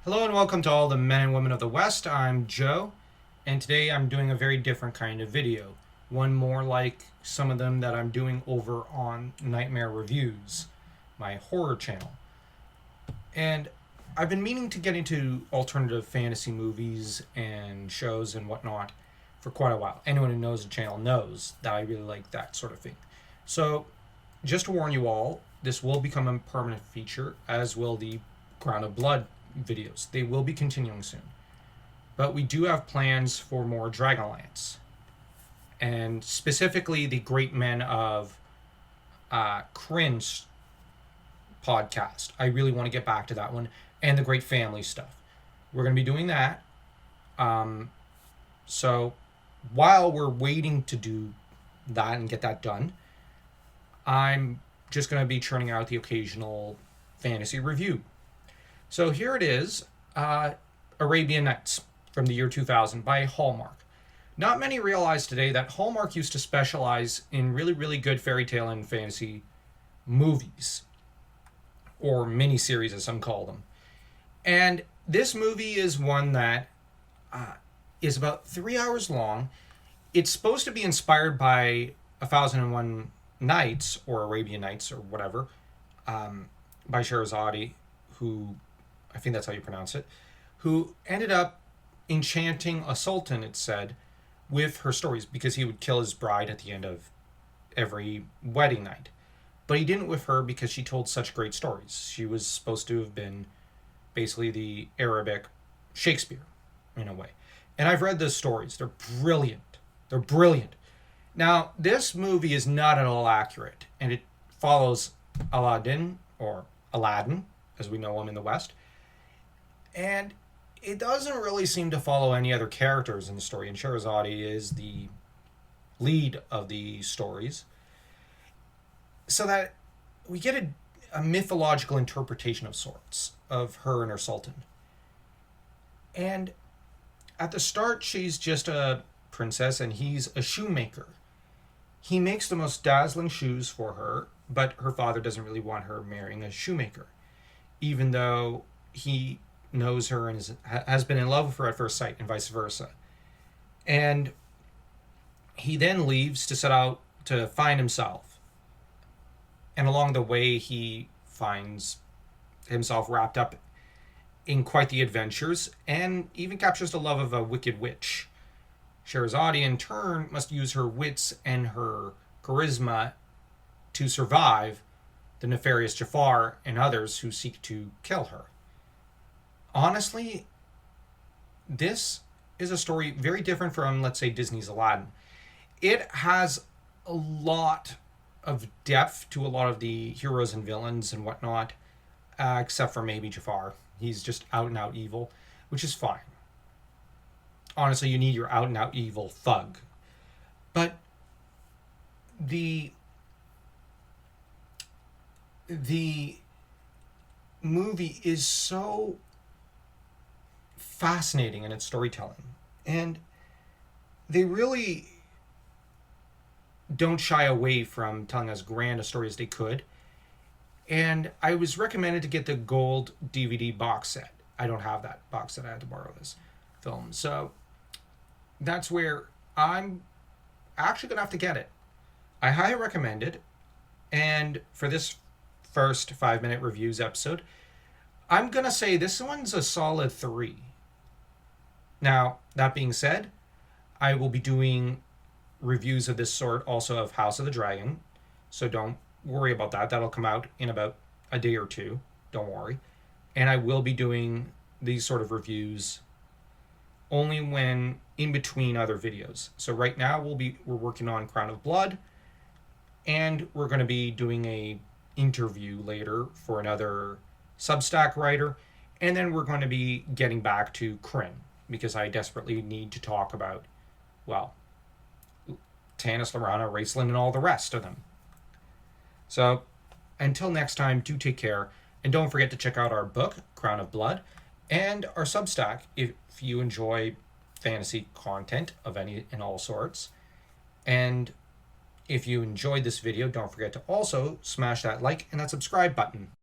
Hello and welcome to all the men and women of the West. I'm Joe, and today I'm doing a very different kind of video. One more like some of them that I'm doing over on Nightmare Reviews, my horror channel. And I've been meaning to get into alternative fantasy movies and shows and whatnot for quite a while. Anyone who knows the channel knows that I really like that sort of thing. So, just to warn you all, this will become a permanent feature, as will the Ground of Blood videos. They will be continuing soon. But we do have plans for more Dragonlance. And specifically the Great Men of Krynn's podcast. I really want to get back to that one. And the Great Family stuff. We're going to be doing that. So while we're waiting to do that and get that done, I'm just going to be churning out the occasional fantasy review. So here it is, Arabian Nights from the year 2000 by Hallmark. Not many realize today that Hallmark used to specialize in really, really good fairy tale and fantasy movies, or miniseries as some call them. And this movie is one that is about 3 hours long. It's supposed to be inspired by 1001 Nights, or Arabian Nights, or whatever, by Sherazade, who, I think that's how you pronounce it, who ended up enchanting a sultan, it said, with her stories, because he would kill his bride at the end of every wedding night. But he didn't with her because she told such great stories. She was supposed to have been basically the Arabic Shakespeare, in a way. And I've read those stories. They're brilliant. They're brilliant. Now, this movie is not at all accurate, and it follows Aladdin, or Aladdin, as we know him in the West. And it doesn't really seem to follow any other characters in the story, and Sherazade is the lead of the stories. So that we get a mythological interpretation of sorts of her and her sultan. And at the start, she's just a princess and he's a shoemaker. He makes the most dazzling shoes for her, but her father doesn't really want her marrying a shoemaker, even though he knows her and has been in love with her at first sight, and vice versa. And he then leaves to set out to find himself. And along the way, he finds himself wrapped up in quite the adventures, and even captures the love of a wicked witch. Sherazade, in turn, must use her wits and her charisma to survive the nefarious Jafar and others who seek to kill her. Honestly, this is a story very different from, let's say, Disney's Aladdin. It has a lot of depth to a lot of the heroes and villains and whatnot, except for maybe Jafar. He's just out and out evil, which is fine. Honestly, you need your out and out evil thug. But the movie is so fascinating in its storytelling, and they really don't shy away from telling as grand a story as they could. And I was recommended to get the gold DVD box set. I don't have that box set. I had to borrow this film. So that's where I'm actually going to have to get it. I highly recommend it. And for this first 5-minute reviews episode, I'm going to say this one's a solid 3. Now, that being said, I will be doing reviews of this sort also of House of the Dragon. So don't worry about that. That'll come out in about a day or two. Don't worry. And I will be doing these sort of reviews only when in between other videos. So right now we're working on Crown of Blood, and we're going to be doing a interview later for another Substack writer, and then we're going to be getting back to Krynn, because I desperately need to talk about, well, Tanis, Lorana, Raceland, and all the rest of them. So, until next time, do take care, and don't forget to check out our book, Crown of Blood, and our Substack if you enjoy fantasy content of any and all sorts. And if you enjoyed this video, don't forget to also smash that like and that subscribe button.